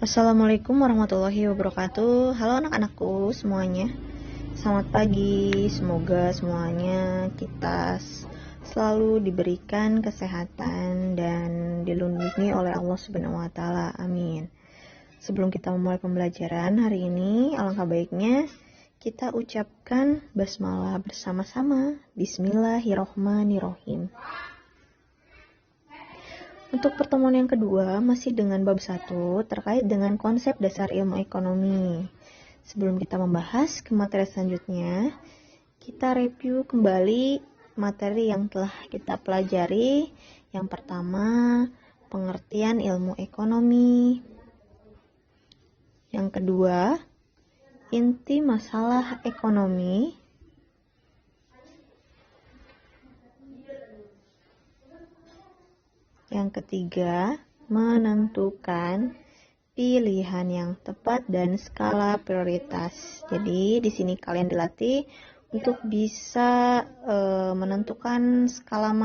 Assalamualaikum warahmatullahi wabarakatuh. Halo anak-anakku semuanya. Selamat pagi. Semoga semuanya kita selalu diberikan kesehatan dan dilindungi oleh Allah Subhanahu wa taala. Amin. Sebelum kita memulai pembelajaran hari ini, alangkah baiknya kita ucapkan basmalah bersama-sama. Bismillahirrohmanirrohim. Untuk pertemuan yang kedua, masih dengan bab 1 terkait dengan konsep dasar ilmu ekonomi. Sebelum kita membahas ke materi selanjutnya, kita review kembali materi yang telah kita pelajari. Yang pertama, pengertian ilmu ekonomi. Yang kedua, inti masalah ekonomi. Yang ketiga, menentukan pilihan yang tepat dan skala prioritas. Jadi di sini kalian dilatih untuk bisa menentukan skala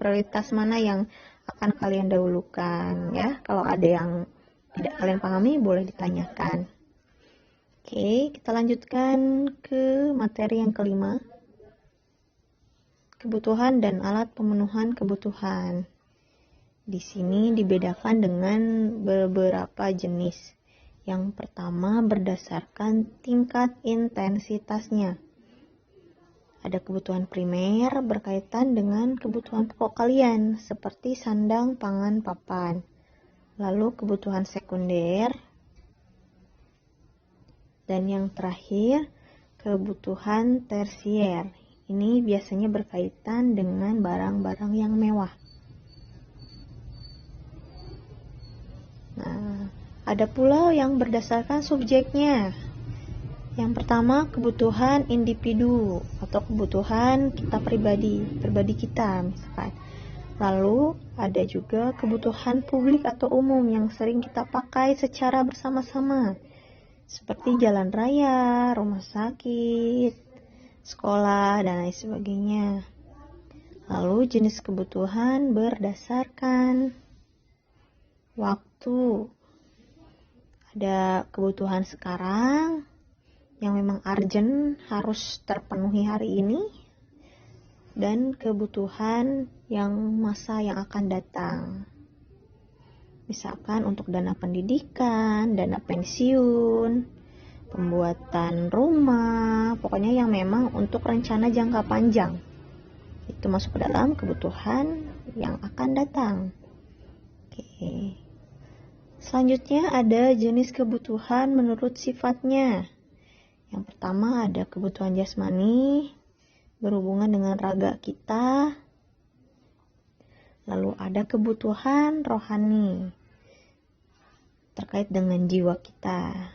prioritas mana yang akan kalian dahulukan ya. Kalau ada yang tidak kalian pahami boleh ditanyakan. Oke, kita lanjutkan ke materi yang kelima. Kebutuhan dan alat pemenuhan kebutuhan. Di sini dibedakan dengan beberapa jenis. Yang pertama berdasarkan tingkat intensitasnya. Ada kebutuhan primer berkaitan dengan kebutuhan pokok kalian, seperti sandang, pangan, papan. Lalu kebutuhan sekunder. Dan yang terakhir, kebutuhan tersier. Ini biasanya berkaitan dengan barang-barang yang mewah. Nah, ada pula yang berdasarkan subjeknya. Yang pertama, kebutuhan individu atau kebutuhan kita pribadi kita misalkan. Lalu ada juga kebutuhan publik atau umum yang sering kita pakai secara bersama-sama, seperti jalan raya, rumah sakit, sekolah, dan lain sebagainya. Lalu jenis kebutuhan berdasarkan waktu. Ada kebutuhan sekarang yang memang urgent harus terpenuhi hari ini, dan kebutuhan yang masa yang akan datang. Misalkan untuk dana pendidikan, dana pensiun, pembuatan rumah, pokoknya yang memang untuk rencana jangka panjang. Itu masuk ke dalam kebutuhan yang akan datang. Oke. Selanjutnya ada jenis kebutuhan menurut sifatnya. Yang pertama ada kebutuhan jasmani, berhubungan dengan raga kita. Lalu ada kebutuhan rohani, terkait dengan jiwa kita.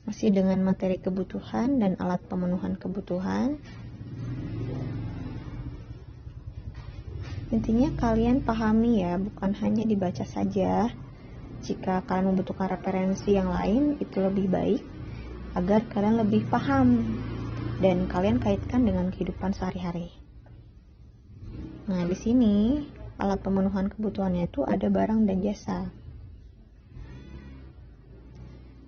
Masih dengan materi kebutuhan dan alat pemenuhan kebutuhan. Intinya kalian pahami ya, bukan hanya dibaca saja. Jika kalian membutuhkan referensi yang lain, itu lebih baik agar kalian lebih paham dan kalian kaitkan dengan kehidupan sehari-hari. Nah, di sini alat pemenuhan kebutuhannya itu ada barang dan jasa.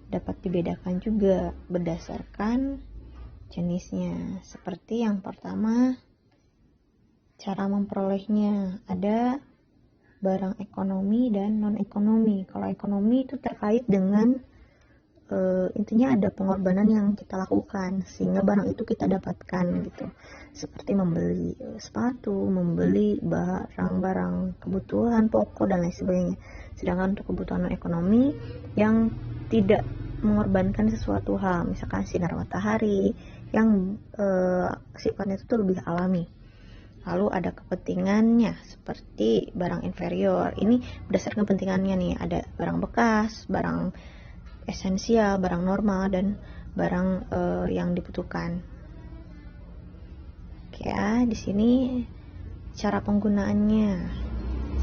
Dapat dibedakan juga berdasarkan jenisnya. Seperti yang pertama, cara memperolehnya. Ada barang ekonomi dan non-ekonomi. Kalau ekonomi itu terkait dengan intinya ada pengorbanan yang kita lakukan sehingga barang itu kita dapatkan gitu. Seperti membeli sepatu, membeli barang-barang kebutuhan pokok dan lain sebagainya. Sedangkan untuk kebutuhan non-ekonomi yang tidak mengorbankan sesuatu hal, misalkan sinar matahari yang sifatnya itu lebih alami. Lalu ada kepentingannya seperti barang inferior. Ini berdasarkan kepentingannya nih, ada barang bekas, barang esensial, barang normal, dan barang yang dibutuhkan. Oke ya, di sini cara penggunaannya.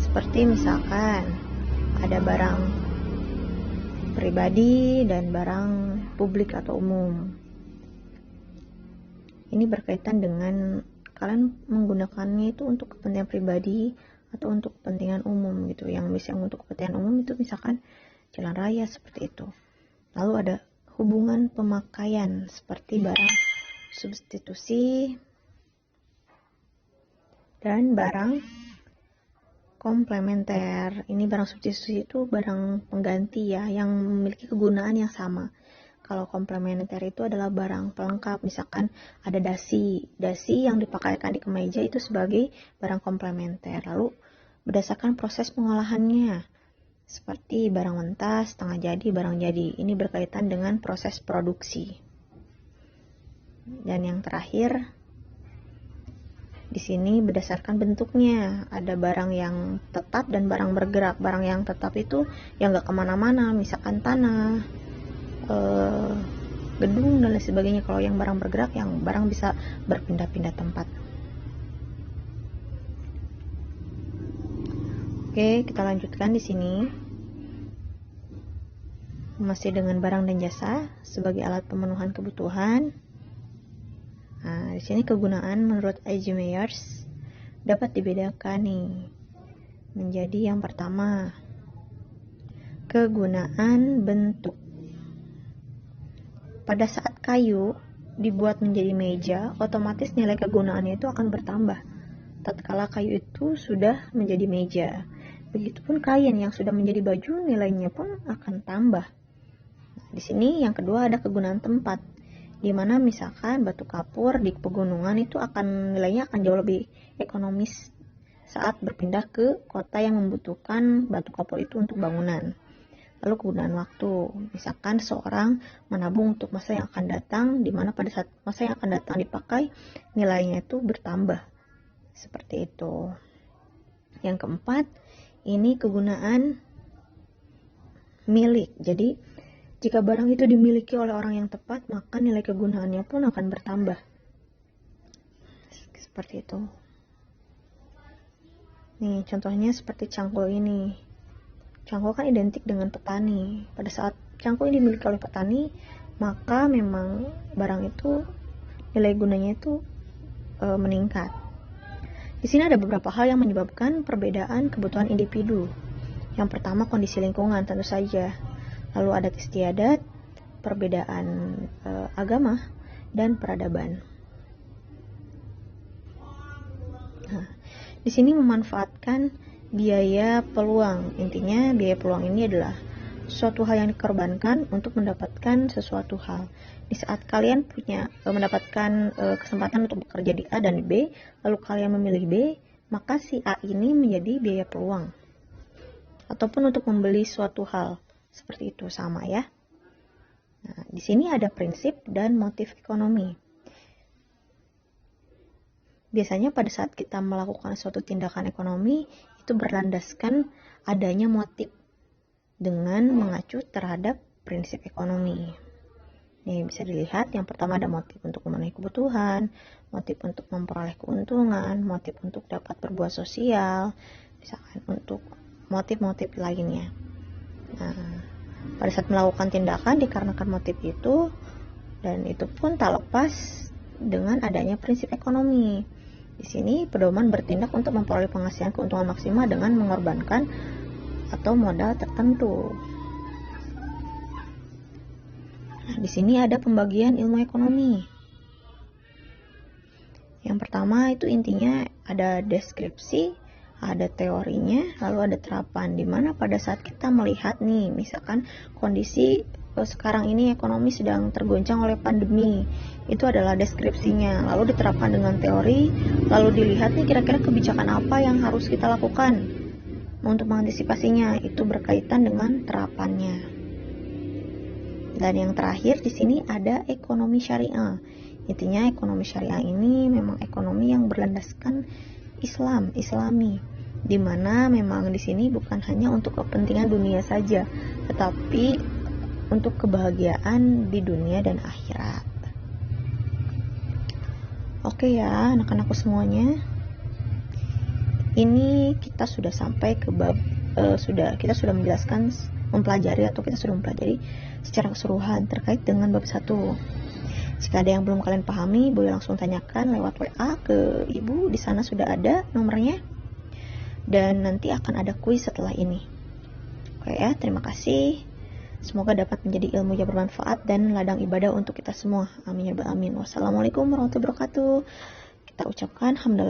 Seperti misalkan ada barang pribadi dan barang publik atau umum. Ini berkaitan dengan kalian menggunakannya itu untuk kepentingan pribadi atau untuk kepentingan umum gitu. Yang bisa untuk kepentingan umum itu misalkan jalan raya seperti itu. Lalu ada hubungan pemakaian seperti barang substitusi dan barang komplementer. Ini barang substitusi itu barang pengganti ya, yang memiliki kegunaan yang sama. Kalau komplementer itu adalah barang pelengkap, misalkan ada dasi yang dipakaikan di kemeja itu sebagai barang komplementer. Lalu berdasarkan proses pengolahannya, seperti barang mentah, setengah jadi, barang jadi. Ini berkaitan dengan proses produksi. Dan yang terakhir, di sini berdasarkan bentuknya, ada barang yang tetap dan barang bergerak. Barang yang tetap itu yang gak kemana-mana, misalkan tanah, gedung dan lain sebagainya. Kalau yang barang bergerak, yang barang bisa berpindah-pindah tempat. Oke, kita lanjutkan di sini. Masih dengan barang dan jasa sebagai alat pemenuhan kebutuhan. Nah, di sini kegunaan menurut A.J. Myers dapat dibedakan nih menjadi yang pertama, kegunaan bentuk. Pada saat kayu dibuat menjadi meja, otomatis nilai kegunaannya itu akan bertambah tatkala kayu itu sudah menjadi meja. Begitupun kain yang sudah menjadi baju, nilainya pun akan tambah. Di sini yang kedua ada kegunaan tempat, di mana misalkan batu kapur di pegunungan itu nilainya akan jauh lebih ekonomis saat berpindah ke kota yang membutuhkan batu kapur itu untuk bangunan. Lalu kegunaan waktu, misalkan seorang menabung untuk masa yang akan datang, di mana pada saat masa yang akan datang dipakai, nilainya itu bertambah. Seperti itu. Yang keempat, ini kegunaan milik. Jadi jika barang itu dimiliki oleh orang yang tepat, maka nilai kegunaannya pun akan bertambah. Seperti itu. Nih, contohnya seperti cangkul ini. Cangkul kan identik dengan petani. Pada saat cangkul ini dimiliki oleh petani, maka memang barang itu nilai gunanya itu meningkat. Di sini ada beberapa hal yang menyebabkan perbedaan kebutuhan individu. Yang pertama, kondisi lingkungan tentu saja. Lalu adat istiadat, perbedaan agama, dan peradaban. Nah, di sini memanfaatkan biaya peluang. Intinya biaya peluang ini adalah suatu hal yang dikorbankan untuk mendapatkan sesuatu hal. Di saat kalian mendapatkan kesempatan untuk bekerja di A dan di B, lalu kalian memilih B, maka si A ini menjadi biaya peluang. Ataupun untuk membeli suatu hal. Seperti itu, sama ya. Nah, di sini ada prinsip dan motif ekonomi. Biasanya pada saat kita melakukan suatu tindakan ekonomi, itu berlandaskan adanya motif dengan mengacu terhadap prinsip ekonomi. Nih bisa dilihat, yang pertama ada motif untuk memenuhi kebutuhan, motif untuk memperoleh keuntungan, motif untuk dapat berbuat sosial, misalkan untuk motif-motif lainnya. Nah, pada saat melakukan tindakan dikarenakan motif itu, dan itu pun tak lepas dengan adanya prinsip ekonomi. Di sini pedoman bertindak untuk memperoleh penghasilan keuntungan maksimal dengan mengorbankan atau modal tertentu. Nah, di sini ada pembagian ilmu ekonomi. Yang pertama itu intinya ada deskripsi, ada teorinya, lalu ada terapan, dimana pada saat kita melihat nih, misalkan kondisi sekarang ini ekonomi sedang tergoncang oleh pandemi, itu adalah deskripsinya, lalu diterapkan dengan teori, lalu dilihat nih kira-kira kebijakan apa yang harus kita lakukan untuk mengantisipasinya, itu berkaitan dengan terapannya. Dan yang terakhir di sini ada ekonomi syariah. Intinya ekonomi syariah ini memang ekonomi yang berlandaskan Islami, di mana memang di sini bukan hanya untuk kepentingan dunia saja, tetapi untuk kebahagiaan di dunia dan akhirat. Oke ya, anak-anakku semuanya. Ini kita sudah sampai ke bab kita sudah mempelajari secara keseluruhan terkait dengan bab 1. Jika ada yang belum kalian pahami, boleh langsung tanyakan lewat WA ke ibu, di sana sudah ada nomornya. dan nanti akan ada kuis setelah ini. Oke ya, terima kasih. Semoga dapat menjadi ilmu yang bermanfaat dan ladang ibadah untuk kita semua. Amin ya rabbal alamin. Wassalamualaikum warahmatullahi wabarakatuh. Kita ucapkan hamdalah